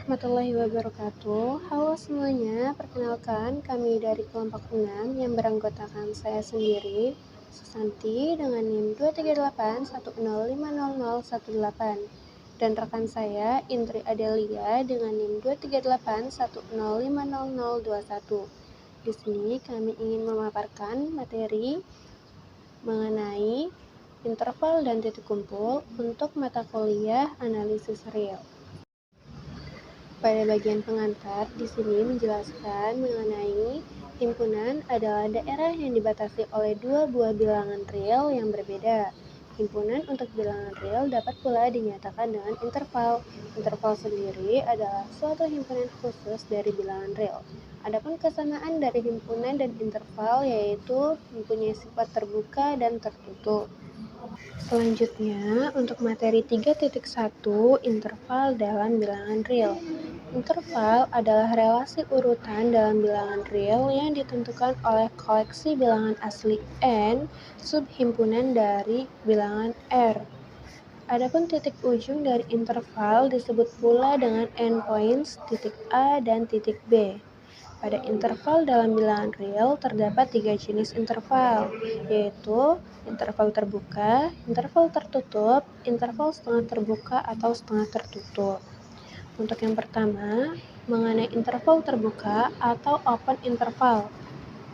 warahmatullahi wabarakatuh. Halo semuanya, perkenalkan kami dari kelompok 6 yang beranggotakan saya sendiri, Susanti dengan NIM 23810500118 dan rekan saya Indri Adelia dengan NIM 23810500021. Di sini kami ingin memaparkan materi mengenai interval dan titik kumpul untuk mata kuliah analisis real. Pada bagian pengantar, di sini menjelaskan mengenai himpunan adalah daerah yang dibatasi oleh dua buah bilangan real yang berbeda. Himpunan untuk bilangan real dapat pula dinyatakan dengan interval. Interval sendiri adalah suatu himpunan khusus dari bilangan real. Adapun kesamaan dari himpunan dan interval yaitu mempunyai sifat terbuka dan tertutup. Selanjutnya, untuk materi 3.1 interval dalam bilangan real. Interval adalah relasi urutan dalam bilangan real yang ditentukan oleh koleksi bilangan asli N subhimpunan dari bilangan R. Adapun titik ujung dari interval disebut pula dengan endpoints titik A dan titik B. Pada interval dalam bilangan real terdapat 3 jenis interval, yaitu interval terbuka, interval tertutup, interval setengah terbuka atau setengah tertutup. Untuk yang pertama, mengenai interval terbuka atau open interval,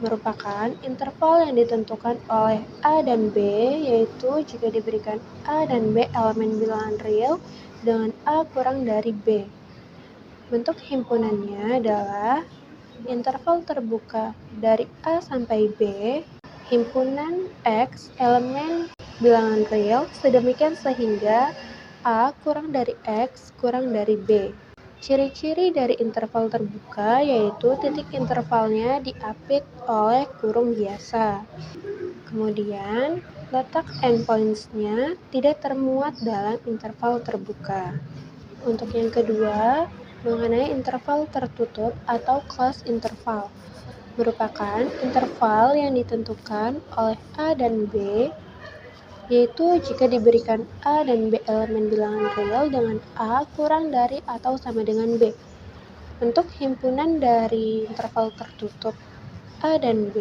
merupakan interval yang ditentukan oleh A dan B, yaitu jika diberikan A dan B elemen bilangan real dengan A kurang dari B. Bentuk himpunannya adalah interval terbuka dari A sampai B, himpunan X elemen bilangan real sedemikian sehingga A kurang dari X kurang dari B. Ciri-ciri dari interval terbuka yaitu titik intervalnya diapit oleh kurung biasa. Kemudian, letak endpoints-nya tidak termuat dalam interval terbuka. Untuk yang kedua, mengenai interval tertutup atau closed interval, merupakan interval yang ditentukan oleh A dan B, yaitu jika diberikan A dan B elemen bilangan real dengan A kurang dari atau sama dengan B. Bentuk himpunan dari interval tertutup A dan B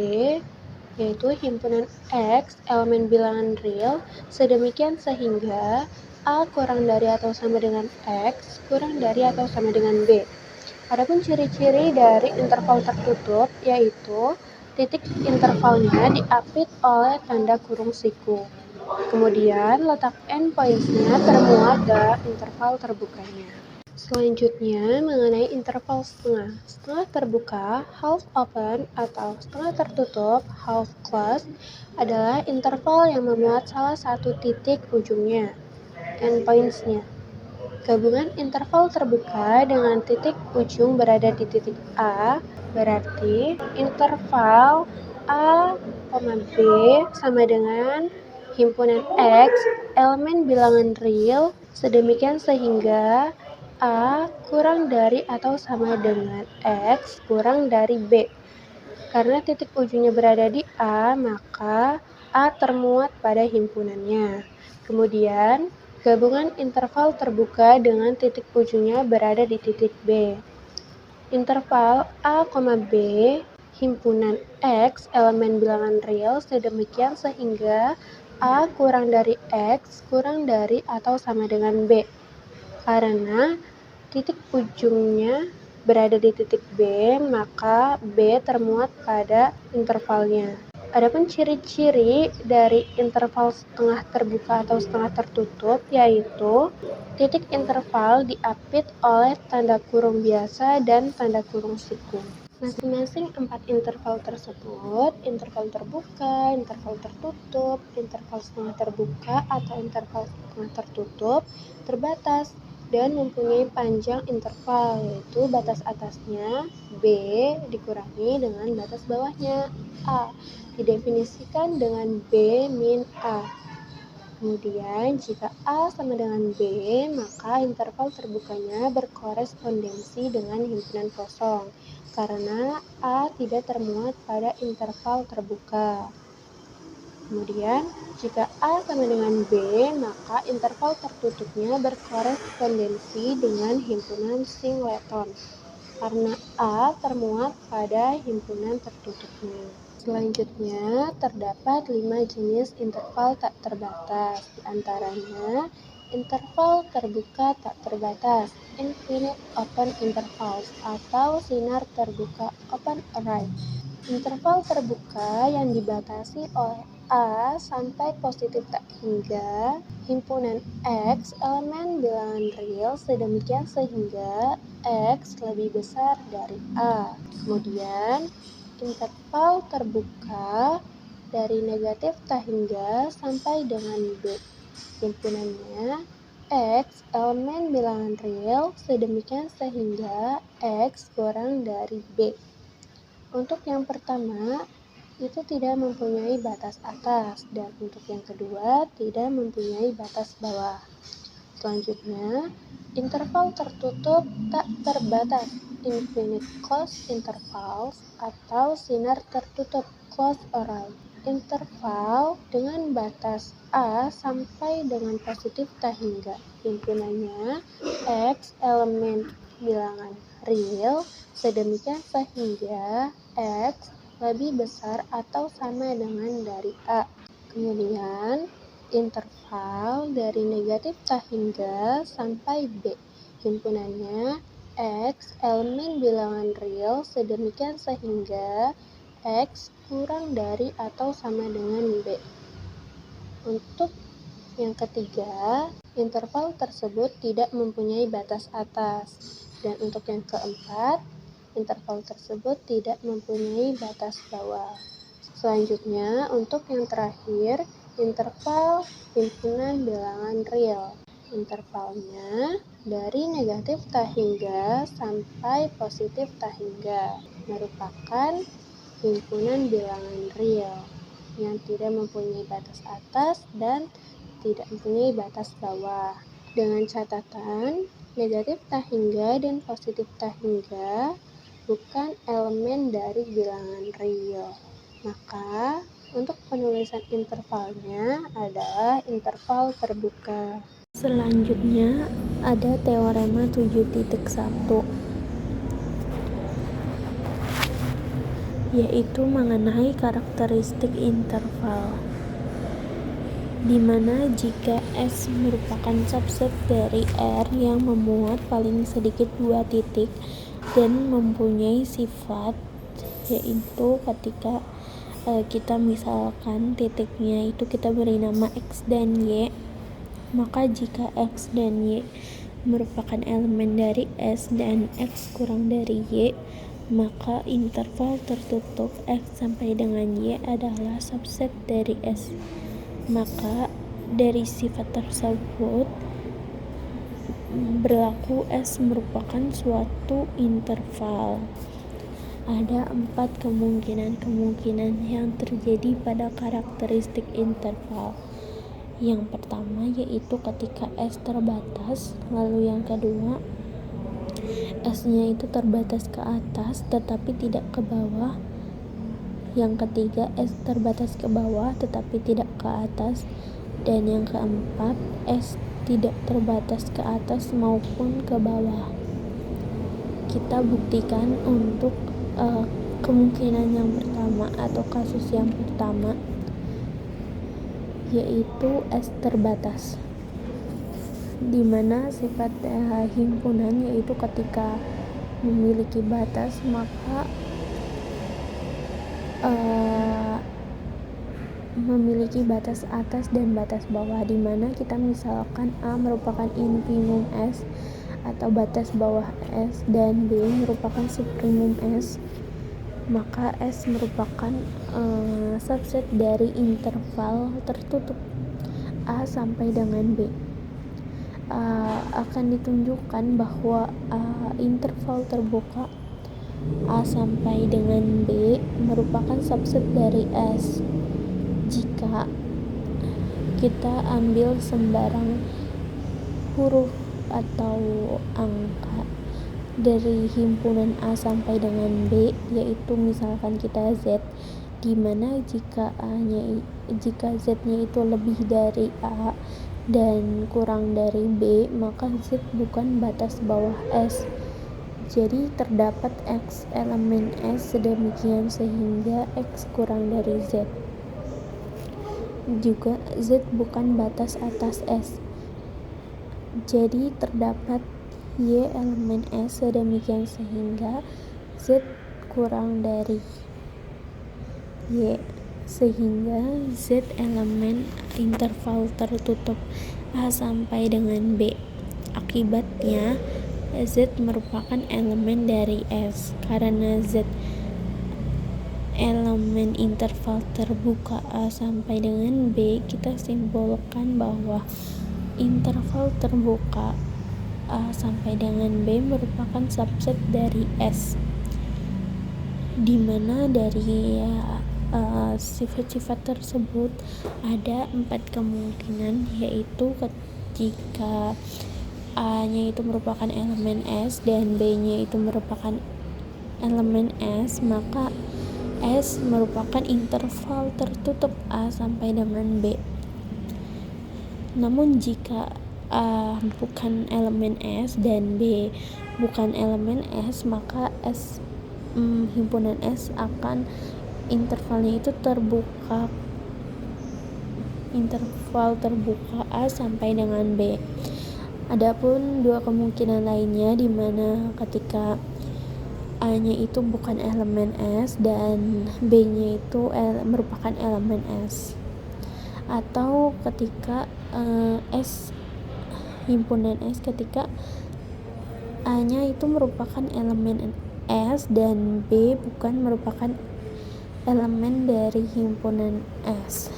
yaitu himpunan X elemen bilangan real sedemikian sehingga A kurang dari atau sama dengan X kurang dari atau sama dengan B. Adapun ciri-ciri dari interval tertutup yaitu titik intervalnya diapit oleh tanda kurung siku. Kemudian letak endpoints-nya termuat dalam interval terbukanya. Selanjutnya mengenai interval setengah. Setengah terbuka, half open atau setengah tertutup, half closed adalah interval yang memuat salah satu titik ujungnya, endpoints-nya. Gabungan interval terbuka dengan titik ujung berada di titik A, berarti interval A, B sama dengan himpunan X, elemen bilangan real, sedemikian sehingga A kurang dari atau sama dengan X kurang dari B. Karena titik ujungnya berada di A, maka A termuat pada himpunannya. Kemudian, gabungan interval terbuka dengan titik ujungnya berada di titik B. Interval A, B, himpunan X, elemen bilangan real sedemikian sehingga A kurang dari X kurang dari atau sama dengan B. Karena titik ujungnya berada di titik B, maka B termuat pada intervalnya. Adapun ciri-ciri dari interval setengah terbuka atau setengah tertutup yaitu titik interval diapit oleh tanda kurung biasa dan tanda kurung siku. Masing-masing 4 interval tersebut, interval terbuka, interval tertutup, interval setengah terbuka atau interval setengah tertutup, terbatas dan mempunyai panjang interval, yaitu batas atasnya B dikurangi dengan batas bawahnya A, didefinisikan dengan B min A. Kemudian, jika A sama dengan B, maka interval terbukanya berkorespondensi dengan himpunan kosong, karena A tidak termuat pada interval terbuka. Kemudian, jika A sama dengan B, maka interval tertutupnya berkorespondensi dengan himpunan singleton, karena A termuat pada himpunan tertutupnya. Selanjutnya, terdapat 5 jenis interval tak terbatas, di antaranya interval terbuka tak terbatas, infinite open intervals, atau sinar terbuka open array. Interval terbuka yang dibatasi oleh A sampai positif tak hingga himpunan X elemen bilangan real sedemikian sehingga X lebih besar dari A. Kemudian, interval terbuka dari negatif tak hingga sampai dengan B. Himpunannya X elemen bilangan real sedemikian sehingga X kurang dari B. Untuk yang pertama, itu tidak mempunyai batas atas, dan untuk yang kedua, tidak mempunyai batas bawah. Selanjutnya, interval tertutup tak terbatas, infinite closed intervals, atau sinar tertutup, closed array. Interval dengan batas A sampai dengan positif tak hingga. Himpunannya X elemen bilangan real sedemikian sehingga X lebih besar atau sama dengan dari A. Kemudian, interval dari negatif tak hingga sampai B. Himpunannya X elemen bilangan real sedemikian sehingga X kurang dari atau sama dengan B. Untuk yang ketiga, interval tersebut tidak mempunyai batas atas. Dan untuk yang keempat, interval tersebut tidak mempunyai batas bawah. Selanjutnya, untuk yang terakhir, interval himpunan bilangan real. Intervalnya dari negatif tak hingga sampai positif tak hingga merupakan himpunan bilangan real yang tidak mempunyai batas atas dan tidak mempunyai batas bawah. Dengan catatan, negatif tak hingga dan positif tak hingga bukan elemen dari bilangan real. Maka, untuk penulisan intervalnya adalah interval terbuka. Selanjutnya, ada teorema 7.1, yaitu mengenai karakteristik interval, di mana jika S merupakan subset dari R yang memuat paling sedikit 2 titik dan mempunyai sifat, yaitu ketika kita misalkan titiknya itu kita beri nama X dan Y, maka jika X dan Y merupakan elemen dari S dan X kurang dari Y, maka interval tertutup X sampai dengan Y adalah subset dari S. Maka dari sifat tersebut berlaku S merupakan suatu interval. Ada 4 kemungkinan yang terjadi pada karakteristik interval. Yang pertama yaitu ketika S terbatas, lalu yang kedua S-nya itu terbatas ke atas tetapi tidak ke bawah. Yang ketiga S terbatas ke bawah tetapi tidak ke atas. Dan yang keempat S tidak terbatas ke atas maupun ke bawah. Kita buktikan untuk kemungkinan yang pertama atau kasus yang pertama, yaitu S terbatas, di mana sifat himpunan yaitu ketika memiliki batas maka memiliki batas atas dan batas bawah, di mana kita misalkan A merupakan infimum S atau batas bawah S dan B merupakan supremum S, maka S merupakan subset dari interval tertutup A sampai dengan B. Akan ditunjukkan bahwa interval terbuka A sampai dengan B merupakan subset dari S jika kita ambil sembarang huruf atau angka dari himpunan A sampai dengan B, yaitu misalkan kita Z, dimana jika Z-nya itu lebih dari A dan kurang dari B, maka Z bukan batas bawah S. Jadi terdapat X elemen S sedemikian sehingga X kurang dari Z. Juga Z bukan batas atas S. Jadi terdapat Y elemen S sedemikian sehingga Z kurang dari Y, sehingga Z elemen interval tertutup A sampai dengan B. Akibatnya Z merupakan elemen dari S. Karena Z elemen interval terbuka A sampai dengan B, kita simpulkan bahwa interval terbuka A sampai dengan B merupakan subset dari S, di mana dari sifat-sifat tersebut ada 4 kemungkinan, yaitu ketika A-nya itu merupakan elemen S dan B-nya itu merupakan elemen S, maka S merupakan interval tertutup A sampai dengan B. Namun jika A bukan elemen S dan B bukan elemen S, maka himpunan S akan intervalnya itu interval terbuka A sampai dengan B. Adapun dua kemungkinan lainnya, di mana ketika A-nya itu bukan elemen S dan B-nya itu merupakan elemen S, atau ketika himpunan S ketika A-nya itu merupakan elemen S dan B bukan merupakan elemen dari himpunan S.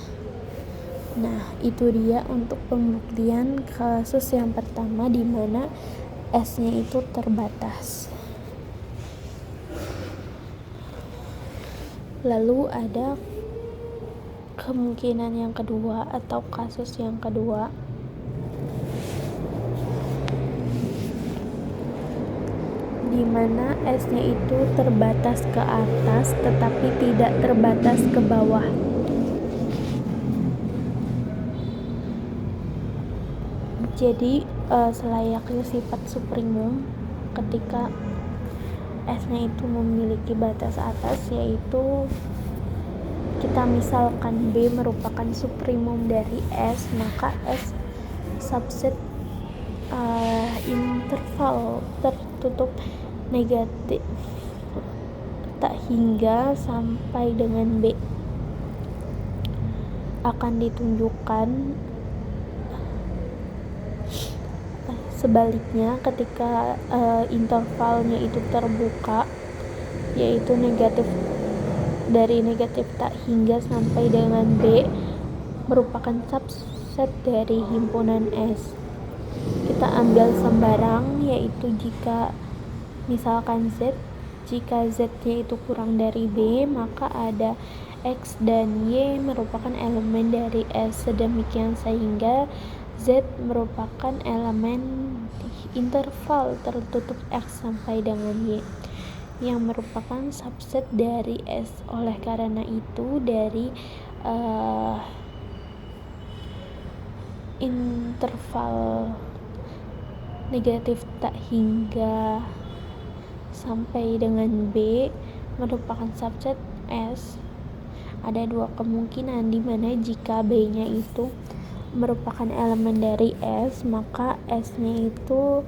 Nah, itu dia untuk pembuktian kasus yang pertama, di mana S-nya itu terbatas. Lalu ada kemungkinan yang kedua atau kasus yang kedua, di mana S-nya itu terbatas ke atas tetapi tidak terbatas ke bawah. Jadi selayaknya sifat suprimum ketika S-nya itu memiliki batas atas, yaitu kita misalkan B merupakan suprimum dari S, maka S subset interval tertutup negatif tak hingga sampai dengan B akan ditunjukkan. Sebaliknya, ketika intervalnya itu terbuka, yaitu dari negatif tak hingga sampai dengan B merupakan subset dari himpunan S. Kita ambil sembarang, yaitu jika misalkan Z, jika Z-nya itu kurang dari B, maka ada X dan Y merupakan elemen dari S, sedemikian sehingga Z merupakan elemen interval tertutup X sampai dengan Y yang merupakan subset dari S. Oleh karena itu, dari interval negatif tak hingga sampai dengan B merupakan subset S, ada dua kemungkinan, di mana jika B-nya itu merupakan elemen dari S, maka S-nya itu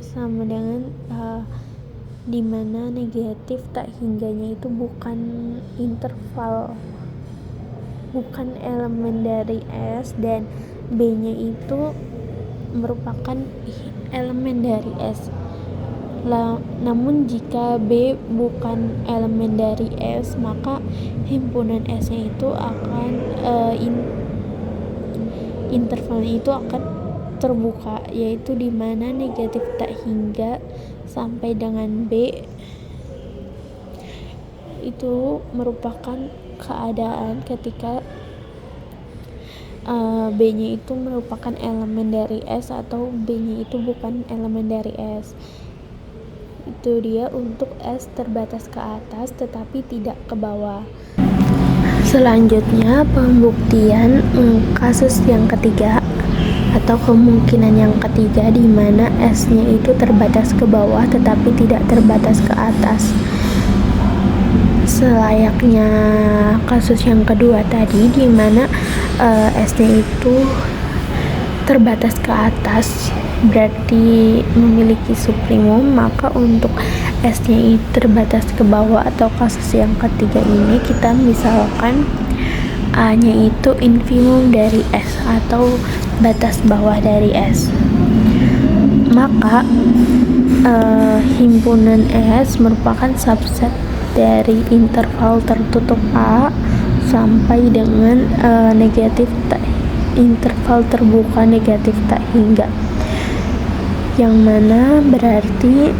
sama dengan di mana negatif tak hingganya itu bukan interval, bukan elemen dari S, dan B-nya itu merupakan elemen dari S. Namun jika B bukan elemen dari S, maka himpunan S-nya itu akan intervalnya itu akan terbuka, yaitu di mana negatif tak hingga sampai dengan B itu merupakan keadaan ketika B-nya itu merupakan elemen dari S atau B-nya itu bukan elemen dari S. Itu dia untuk S terbatas ke atas tetapi tidak ke bawah. Selanjutnya pembuktian kasus yang ketiga atau kemungkinan yang ketiga di mana S-nya itu terbatas ke bawah tetapi tidak terbatas ke atas. Selayaknya kasus yang kedua tadi di mana S-nya itu terbatas ke atas berarti memiliki suprimum, maka untuk S-nya itu terbatas ke bawah atau kasus yang ketiga ini kita misalkan A-nya itu infimum dari S atau batas bawah dari S, maka himpunan S merupakan subset dari interval tertutup A sampai dengan negatif interval terbuka negatif tak hingga, yang mana berarti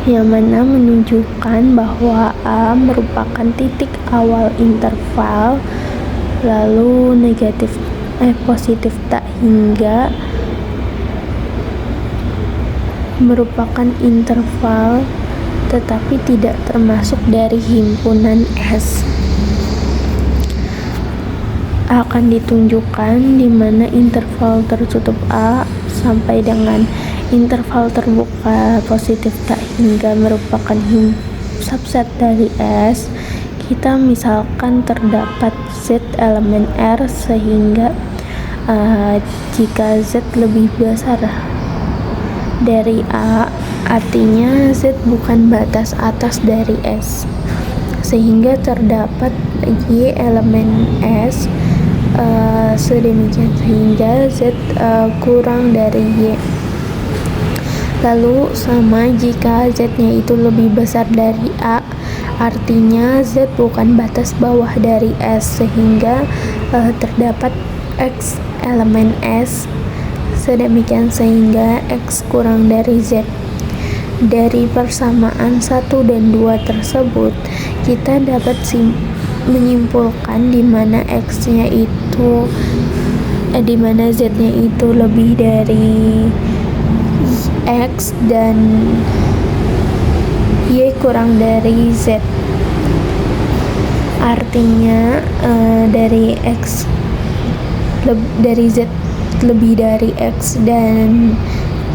yang mana menunjukkan bahwa A merupakan titik awal interval, lalu positif tak hingga merupakan interval tetapi tidak termasuk dari himpunan S. Akan ditunjukkan di mana interval tertutup A sampai dengan interval terbuka positif tak hingga merupakan subset dari S. Kita misalkan terdapat Z elemen R sehingga jika Z lebih besar dari A, artinya Z bukan batas atas dari S, sehingga terdapat Y elemen S sedemikian sehingga Z kurang dari Y. Lalu sama jika Z-nya itu lebih besar dari A, artinya Z bukan batas bawah dari S, sehingga terdapat X elemen S sedemikian sehingga X kurang dari Z. Dari persamaan 1 dan 2 tersebut, kita dapat menyimpulkan di mana X-nya itu di mana Z-nya itu lebih dari X dan Y kurang dari Z. Artinya dari Z lebih dari X dan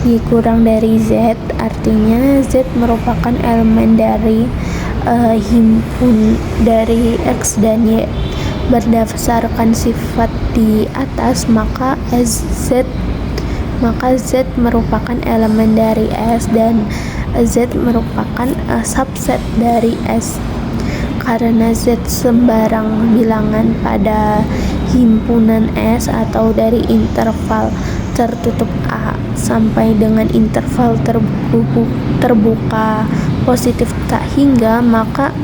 Y kurang dari Z, artinya Z merupakan elemen dari himpun dari X dan Y. Berdasarkan sifat di atas, maka Z merupakan elemen dari S dan Z merupakan subset dari S. Karena Z sembarang bilangan pada himpunan S atau dari interval tertutup A sampai dengan interval terbuka positif tak hingga, maka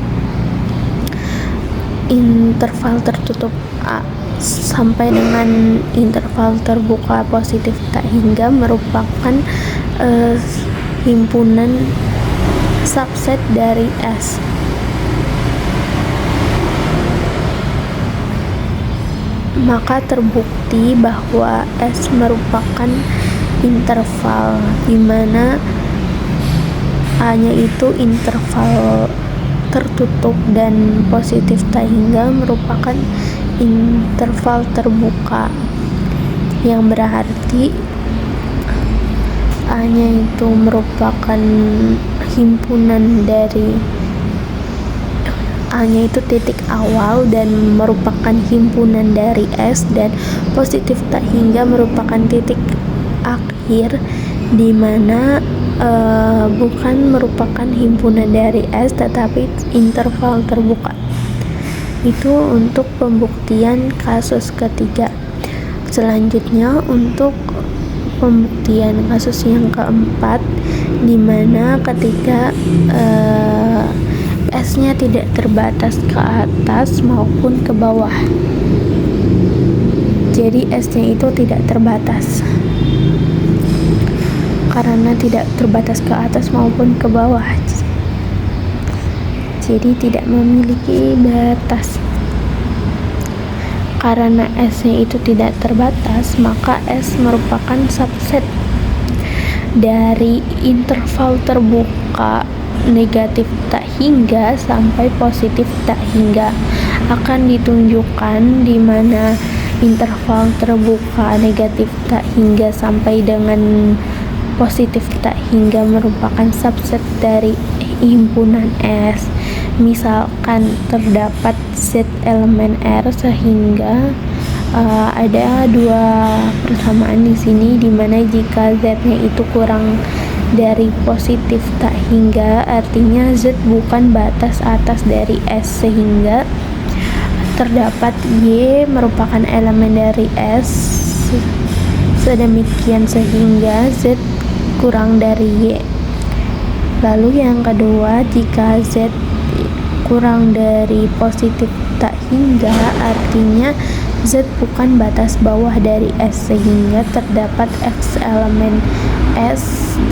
interval tertutup A sampai dengan interval terbuka positif tak hingga merupakan himpunan subset dari S. Maka terbukti bahwa S merupakan interval di mana A-nya itu interval tertutup dan positif tak hingga merupakan interval terbuka, yang berarti A-nya itu merupakan himpunan dari A-nya itu titik awal dan merupakan himpunan dari S, dan positif tak hingga merupakan titik akhir di mana bukan merupakan himpunan dari S tetapi interval terbuka. Itu untuk pembuktian kasus ketiga. Selanjutnya untuk pembuktian kasus yang keempat, di mana ketika S-nya tidak terbatas ke atas maupun ke bawah. Jadi S-nya itu tidak terbatas karena tidak terbatas ke atas maupun ke bawah. Jadi tidak memiliki batas. Karena S-nya itu tidak terbatas, maka S merupakan subset dari interval terbuka negatif tak hingga sampai positif tak hingga. Akan ditunjukkan di mana interval terbuka negatif tak hingga sampai dengan positif tak hingga merupakan subset dari himpunan S. Misalkan terdapat Z elemen R sehingga ada dua persamaan di sini, di mana jika Z-nya itu kurang dari positif tak hingga, artinya Z bukan batas atas dari S, sehingga terdapat Y merupakan elemen dari S sedemikian sehingga Z kurang dari Y. Lalu yang kedua, jika Z kurang dari positif tak hingga, artinya Z bukan batas bawah dari S, sehingga terdapat X elemen S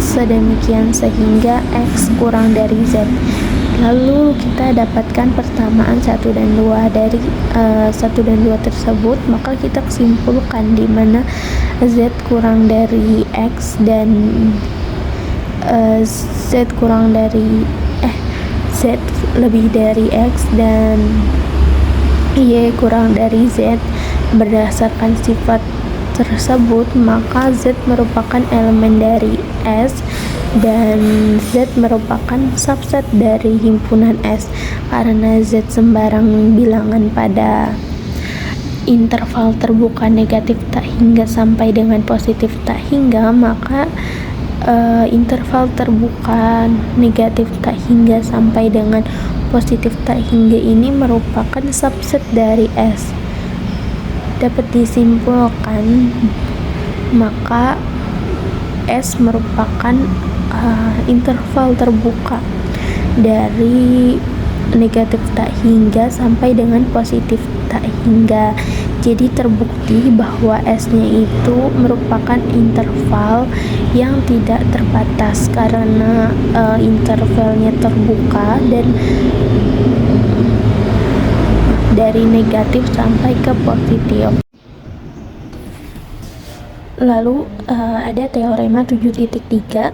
sedemikian sehingga X kurang dari Z. Lalu kita dapatkan persamaan 1 dan 2 dari 1 dan 2 tersebut, maka kita simpulkan di mana Z kurang dari X dan Z kurang dari Z lebih dari X dan Y kurang dari Z. Berdasarkan sifat tersebut, maka Z merupakan elemen dari S dan Z merupakan subset dari himpunan S. Karena Z sembarang bilangan pada interval terbuka negatif tak hingga sampai dengan positif tak hingga, maka interval terbuka negatif tak hingga sampai dengan positif tak hingga ini merupakan subset dari S. Dapat disimpulkan, maka S merupakan interval terbuka dari negatif tak hingga sampai dengan positif tak hingga. Jadi terbukti bahwa S-nya itu merupakan interval yang tidak terbatas karena intervalnya terbuka dan dari negatif sampai ke positif. Lalu ada teorema 7.3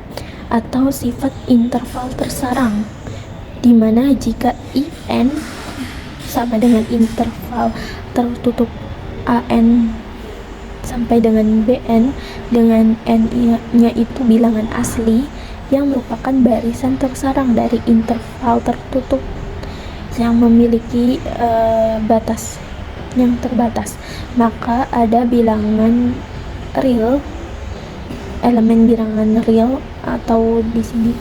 atau sifat interval tersarang, di mana jika IN sama dengan interval tertutup AN sampai dengan BN, dengan N-nya itu bilangan asli yang merupakan barisan tersarang dari interval tertutup yang memiliki batas yang terbatas, maka ada bilangan real, elemen bilangan real atau di sini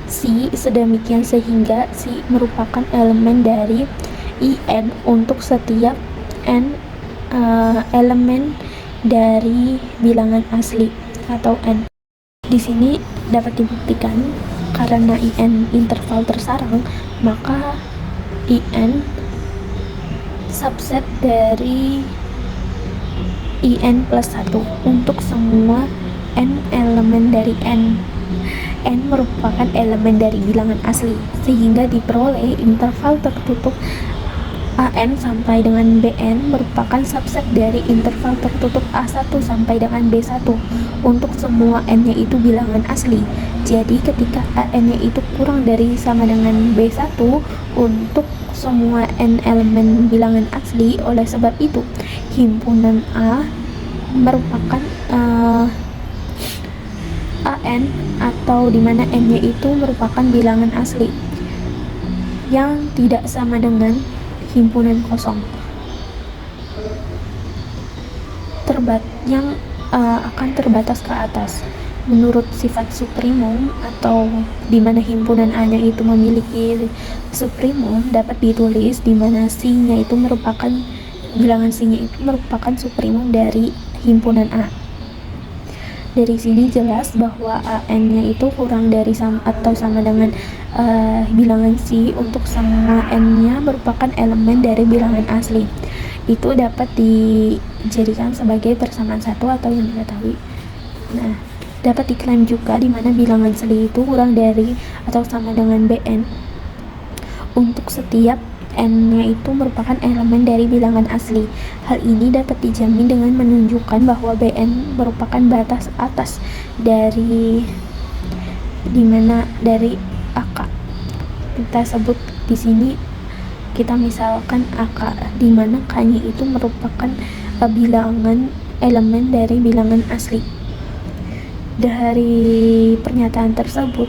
C sedemikian sehingga C merupakan elemen dari IN untuk setiap N elemen dari bilangan asli atau N. Di sini dapat dibuktikan karena IN interval tersarang, maka IN subset dari IN plus 1 untuk semua N elemen dari N. N merupakan elemen dari bilangan asli, sehingga diperoleh interval tertutup AN sampai dengan BN merupakan subset dari interval tertutup A1 sampai dengan B1 untuk semua N-nya itu bilangan asli. Jadi ketika AN-nya itu kurang dari sama dengan B1 untuk semua N elemen bilangan asli, oleh sebab itu himpunan A merupakan AN atau dimana N-nya itu merupakan bilangan asli yang tidak sama dengan himpunan kosong yang akan terbatas ke atas. Menurut sifat suprimum atau di mana himpunan A-nya itu memiliki suprimum, dapat ditulis di mana C-nya itu merupakan bilangan C-nya itu merupakan suprimum dari himpunan A. Dari sini jelas bahwa AN-nya itu kurang dari atau sama dengan bilangan C untuk semua N-nya merupakan elemen dari bilangan asli. Itu dapat dijadikan sebagai persamaan satu atau yang diketahui. Nah, dapat diklaim juga di mana bilangan asli itu kurang dari atau sama dengan BN untuk setiap n-nya itu merupakan elemen dari bilangan asli. Hal ini dapat dijamin dengan menunjukkan bahwa Bn merupakan batas atas dari AK. Kita sebut di sini, kita misalkan AK, di mana K-nya itu merupakan bilangan elemen dari bilangan asli. Dari pernyataan tersebut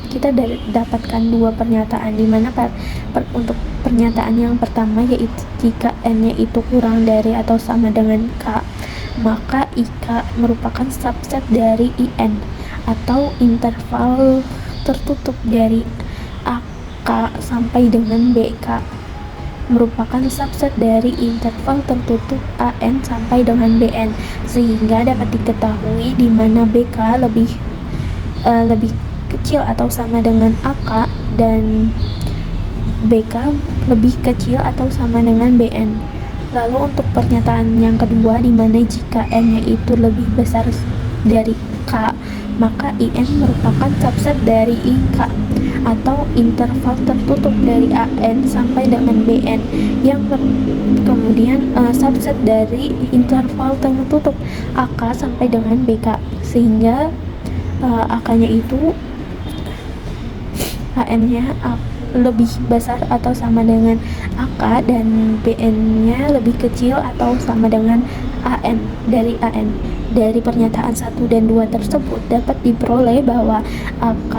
kita dapatkan dua pernyataan, di mana untuk pernyataan yang pertama yaitu jika n-nya itu kurang dari atau sama dengan k, maka IK merupakan subset dari IN atau interval tertutup dari AK sampai dengan BK merupakan subset dari interval tertutup AN sampai dengan BN, sehingga dapat diketahui di mana BK lebih kecil atau sama dengan AK dan BK lebih kecil atau sama dengan BN. Lalu untuk pernyataan yang kedua, di mana jika N-nya itu lebih besar dari K, maka IN merupakan subset dari IK atau interval tertutup dari AN sampai dengan BN yang kemudian subset dari interval tertutup AK sampai dengan BK, sehingga AK-nya itu AN-nya lebih besar atau sama dengan AK dan BN-nya lebih kecil atau sama dengan AN dari AN. Dari pernyataan 1 dan 2 tersebut dapat diperoleh bahwa AK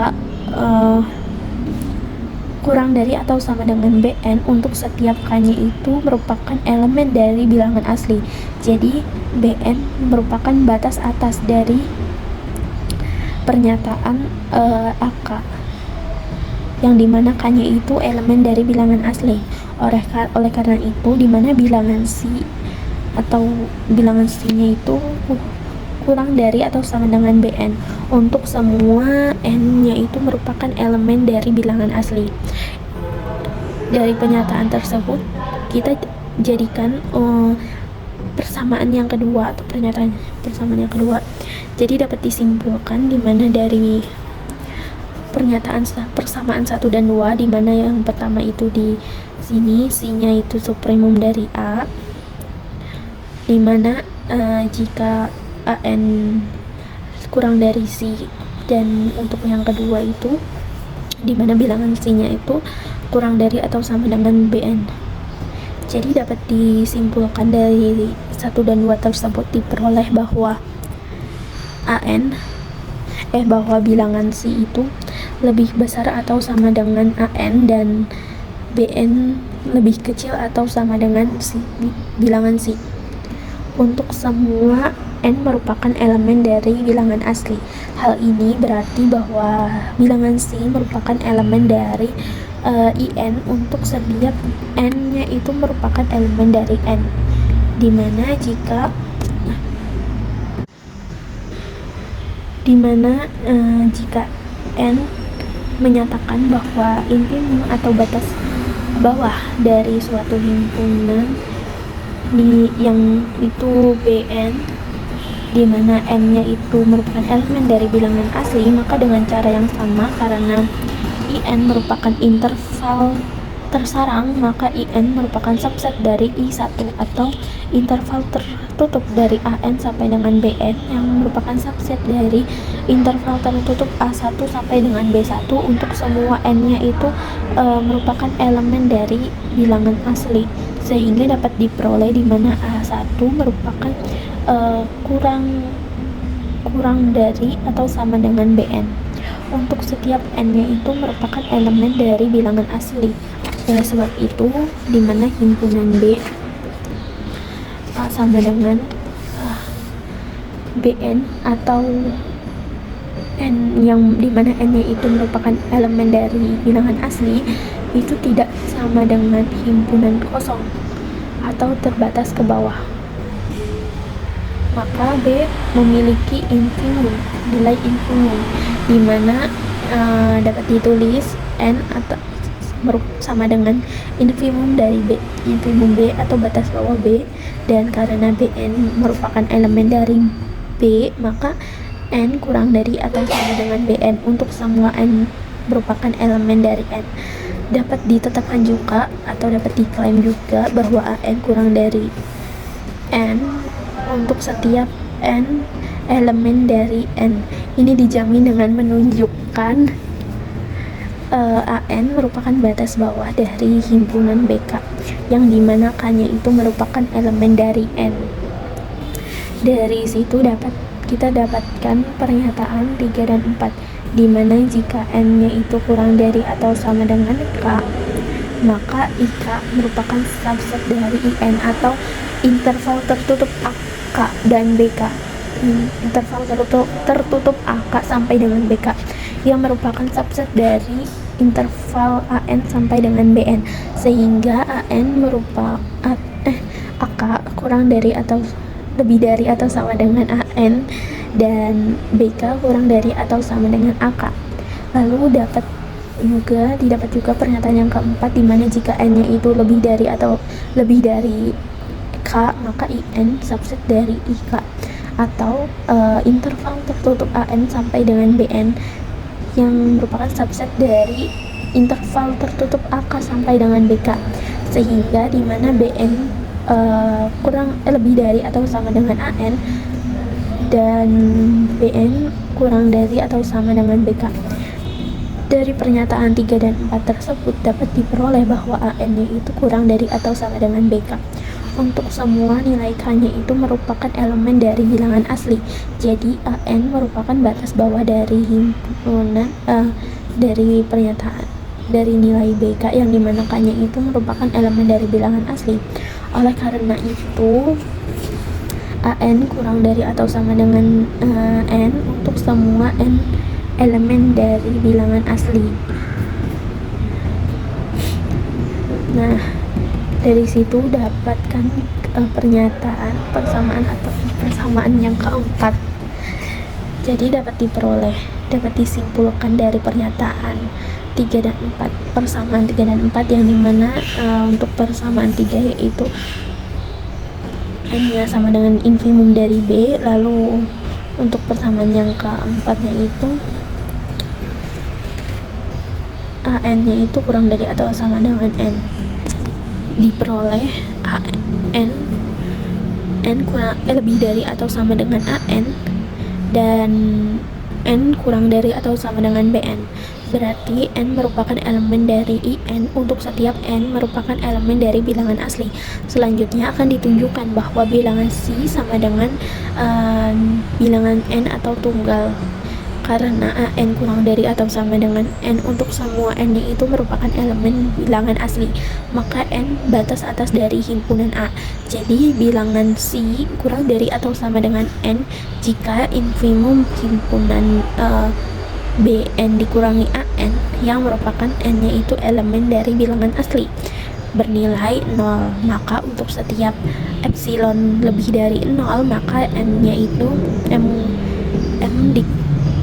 kurang dari atau sama dengan BN untuk setiap K-nya itu merupakan elemen dari bilangan asli. Jadi BN merupakan batas atas dari pernyataan AK, yang dimana K-nya itu elemen dari bilangan asli. Oleh karena itu, dimana bilangan C atau bilangan C-nya itu kurang dari atau sama dengan BN untuk semua N-nya itu merupakan elemen dari bilangan asli. Dari pernyataan tersebut kita jadikan persamaan yang kedua atau pernyataan persamaan yang kedua. Jadi dapat disimpulkan di mana dari pernyataan persamaan 1 dan 2, di mana yang pertama itu di sini C-nya itu supremum dari A, di mana jika AN kurang dari C, dan untuk yang kedua itu di mana bilangan C-nya itu kurang dari atau sama dengan BN. Jadi dapat disimpulkan dari 1 dan 2 tersebut diperoleh bahwa bahwa bilangan C itu lebih besar atau sama dengan AN dan BN lebih kecil atau sama dengan bilangan C. Untuk semua N merupakan elemen dari bilangan asli. Hal ini berarti bahwa bilangan C merupakan elemen dari IN untuk setiap N-nya itu merupakan elemen dari N, dimana jika N menyatakan bahwa infimum atau batas bawah dari suatu himpunan yang itu Bn, di mana N-nya itu merupakan elemen dari bilangan asli, maka dengan cara yang sama, karena IN merupakan interval tersarang, maka IN merupakan subset dari I1 atau interval tertutup dari AN sampai dengan BN yang merupakan subset dari interval tertutup A1 sampai dengan B1 untuk semua N-nya itu merupakan elemen dari bilangan asli, sehingga dapat diperoleh di mana A1 merupakan kurang dari atau sama dengan BN untuk setiap N-nya itu merupakan elemen dari bilangan asli. Oleh sebab itu, di mana himpunan B sama dengan BN atau N yang dimana N-nya itu merupakan elemen dari bilangan asli, itu tidak sama dengan himpunan kosong atau terbatas ke bawah. Maka B memiliki infimum, nilai infimum, di mana dapat ditulis N atau sama dengan infimum dari B, infimum B atau batas bawah B, dan karena Bn merupakan elemen dari B, maka N kurang dari atau sama dengan Bn untuk semua N merupakan elemen dari N. dapat ditetapkan juga atau dapat diklaim juga bahwa AN kurang dari N untuk setiap N elemen dari N. Ini dijamin dengan menunjukkan AN merupakan batas bawah dari himpunan BK, yang dimana K-nya itu merupakan elemen dari N. Dari situ kita dapatkan pernyataan 3 dan 4, dimana jika N-nya itu kurang dari atau sama dengan K, maka IK merupakan subset dari IN atau interval tertutup AK dan BK. Interval tertutup AK sampai dengan BK yang merupakan subset dari interval AN sampai dengan BN, sehingga AN merupakan AK kurang dari atau lebih dari atau sama dengan AN dan BK kurang dari atau sama dengan AK. Lalu didapat juga pernyataan yang keempat, dimana jika N-nya itu lebih dari atau lebih dari K, maka IN subset dari IK atau interval tertutup AN sampai dengan BN yang merupakan subset dari interval tertutup AK sampai dengan BK, sehingga dimana BN lebih dari atau sama dengan AN dan BN kurang dari atau sama dengan BK. Dari pernyataan 3 dan 4 tersebut dapat diperoleh bahwa AN-nya itu kurang dari atau sama dengan BK. Untuk semua nilai K-nya itu merupakan elemen dari bilangan asli. Jadi AN merupakan batas bawah dari himpunan dari pernyataan dari nilai BK, yang dimana K-nya itu merupakan elemen dari bilangan asli. Oleh karena itu AN kurang dari atau sama dengan N untuk semua N elemen dari bilangan asli. Nah, dari situ dapatkan pernyataan persamaan yang keempat. Jadi dapat disimpulkan dari pernyataan 3 dan 4, persamaan 3 dan 4, yang dimana untuk persamaan 3 yaitu N-nya sama dengan infimum dari B. Lalu untuk persamaan yang keempatnya itu AN-nya itu kurang dari atau sama dengan N. Diperoleh N kurang lebih dari atau sama dengan AN dan N kurang dari atau sama dengan BN. Berarti N merupakan elemen dari IN untuk setiap N merupakan elemen dari bilangan asli. Selanjutnya akan ditunjukkan bahwa bilangan C sama dengan bilangan N atau tunggal, karena AN kurang dari atau sama dengan N untuk semua N-nya itu merupakan elemen bilangan asli, maka N batas atas dari himpunan A. Jadi bilangan C kurang dari atau sama dengan N jika infimum himpunan BN dikurangi AN yang merupakan N-nya itu elemen dari bilangan asli bernilai 0. Maka untuk setiap epsilon lebih dari 0, maka M-nya itu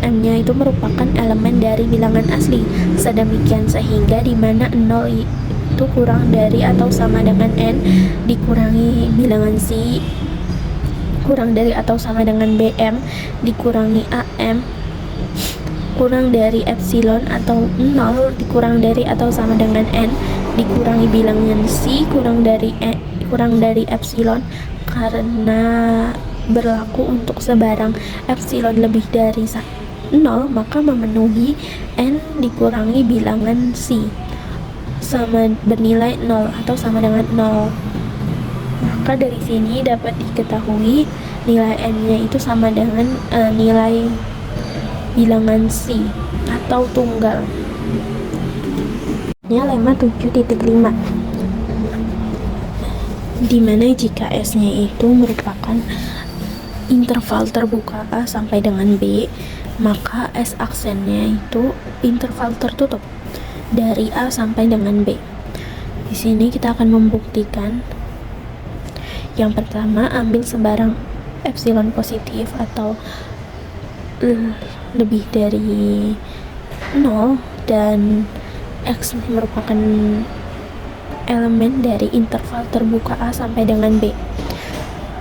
M-nya itu merupakan elemen dari bilangan asli. Sedemikian sehingga dimana 0 itu kurang dari atau sama dengan N dikurangi bilangan C kurang dari atau sama dengan BM dikurangi AM kurang dari epsilon atau 0 dikurang dari atau sama dengan N dikurangi bilangan C kurang dari epsilon, karena berlaku untuk sebarang epsilon lebih dari 0, maka memenuhi N dikurangi bilangan C sama bernilai 0 atau sama dengan 0. Maka dari sini dapat diketahui nilai N-nya itu sama dengan nilai bilangan C atau tunggal. Lemma 7.5, dimana jika S-nya itu merupakan interval terbuka A sampai dengan B, maka S aksennya itu interval tertutup dari A sampai dengan B. Di sini kita akan membuktikan. Yang pertama, ambil sebarang epsilon positif atau lebih dari 0 dan X merupakan elemen dari interval terbuka A sampai dengan B,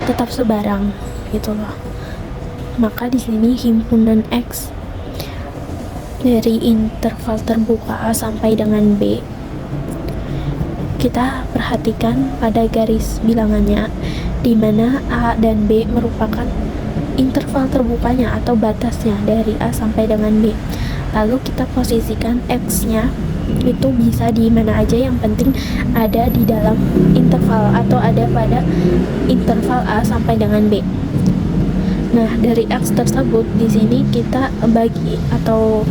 tetap sebarang gitu loh. Maka di sini himpunan X dari interval terbuka A sampai dengan B kita perhatikan pada garis bilangannya, di mana A dan B merupakan interval terbukanya atau batasnya dari A sampai dengan B. Lalu kita posisikan X-nya itu bisa di mana aja, yang penting ada di dalam interval atau ada pada interval A sampai dengan B. Nah, dari X tersebut di sini kita bagi atau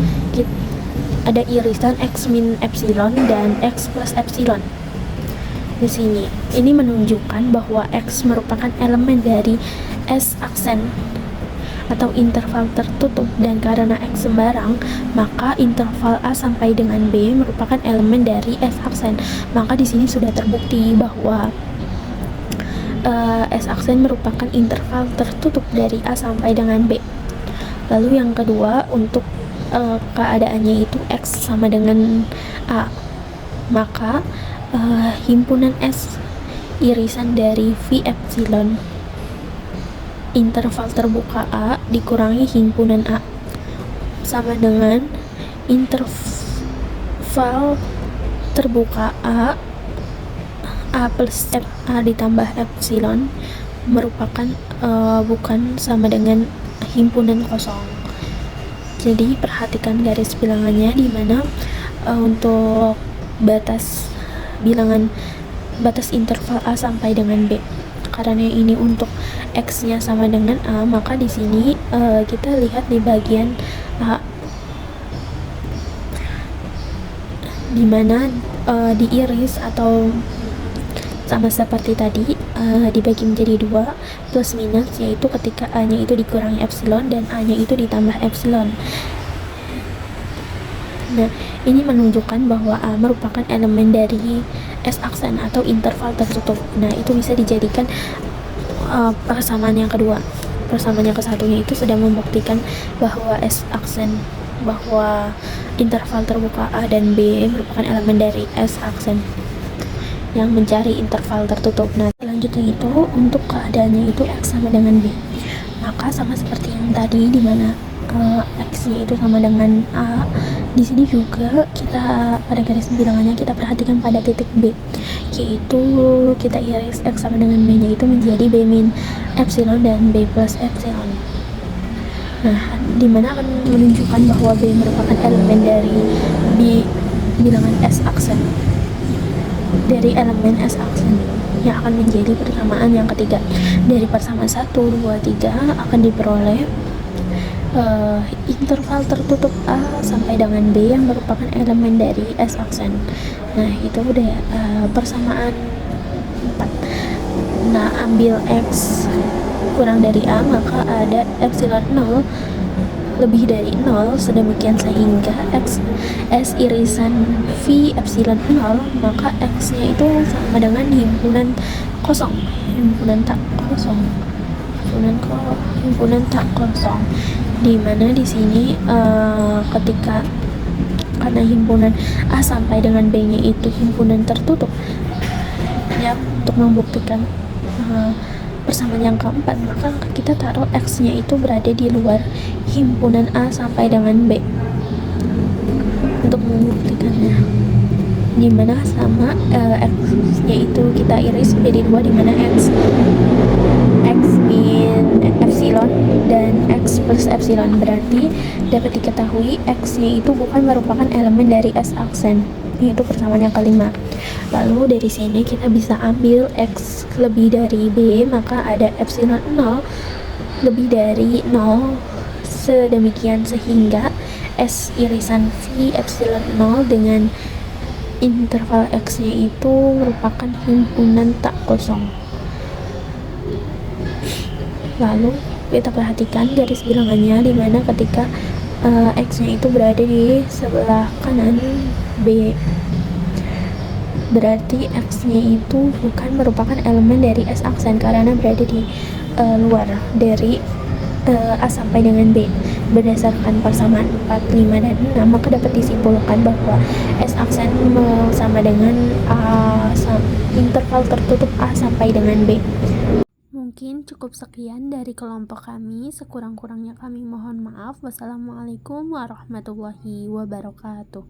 ada irisan X min epsilon dan X plus epsilon. Di sini ini menunjukkan bahwa X merupakan elemen dari S aksen atau interval tertutup, dan karena X sembarang, maka interval A sampai dengan B merupakan elemen dari S aksen. Maka di sini sudah terbukti bahwa S aksen merupakan interval tertutup dari A sampai dengan B. Lalu yang kedua, untuk keadaannya itu X sama dengan A, maka himpunan S irisan dari V epsilon interval terbuka A dikurangi himpunan A sama dengan interval terbuka A plus A ditambah epsilon merupakan bukan sama dengan himpunan kosong. Jadi perhatikan garis bilangannya, di mana untuk batas interval A sampai dengan B. Karena ini untuk X-nya sama dengan A, maka di sini kita lihat di bagian A, di mana diiris atau sama seperti tadi dibagi menjadi 2 plus minus, yaitu ketika A-nya itu dikurangi epsilon dan A-nya itu ditambah epsilon. Nah, ini menunjukkan bahwa A merupakan elemen dari S aksen atau interval tertutup. Nah, itu bisa dijadikan persamaan yang kedua. Persamaan yang kesatunya itu sudah membuktikan bahwa S aksen, bahwa interval terbuka A dan B merupakan elemen dari S aksen yang mencari interval tertutup. Nah, selanjutnya itu untuk keadaannya itu X sama dengan B, maka sama seperti yang tadi, di mana X-nya itu sama dengan A. Di sini juga kita pada garis bilangannya kita perhatikan pada titik B, yaitu kita iris X sama dengan B-nya itu menjadi B min epsilon dan B plus epsilon. Nah, di mana akan menunjukkan bahwa B merupakan elemen dari bilangan S aksen, dari elemen S aksen yang akan menjadi persamaan yang ketiga. Dari persamaan 1, 2, 3 akan diperoleh interval tertutup A sampai dengan B yang merupakan elemen dari S aksen. Nah, itu udah persamaan 4. Nah, ambil X kurang dari A, maka ada epsilon 0 lebih dari 0, sedemikian sehingga S irisan V epsilon 0, maka X nya itu sama dengan himpunan kosong, himpunan tak kosong, di mana di sini ketika karena himpunan A sampai dengan B nya itu himpunan tertutup, ya, untuk membuktikan persamaan yang keempat, maka kita taruh X nya itu berada di luar himpunan A sampai dengan B untuk membuktikannya, di mana sama X nya itu kita iris menjadi 2, di mana X min epsilon dan X plus epsilon, berarti dapat diketahui X nya itu bukan merupakan elemen dari S aksen, yaitu persamaan yang kelima. Lalu dari sini kita bisa ambil X lebih dari B, maka ada epsilon 0 lebih dari 0, sedemikian sehingga S irisan V epsilon 0 dengan interval X nya itu merupakan himpunan tak kosong. Lalu kita perhatikan garis bilangannya, di mana ketika X nya itu berada di sebelah kanan B, berarti X nya itu bukan merupakan elemen dari S aksen karena berada di luar dari A sampai dengan B. Berdasarkan persamaan 4, 5, dan 6, maka dapat disimpulkan bahwa S aksen sama dengan interval tertutup A sampai dengan B. Mungkin cukup sekian dari kelompok kami, sekurang-kurangnya kami mohon maaf. Wassalamualaikum warahmatullahi wabarakatuh.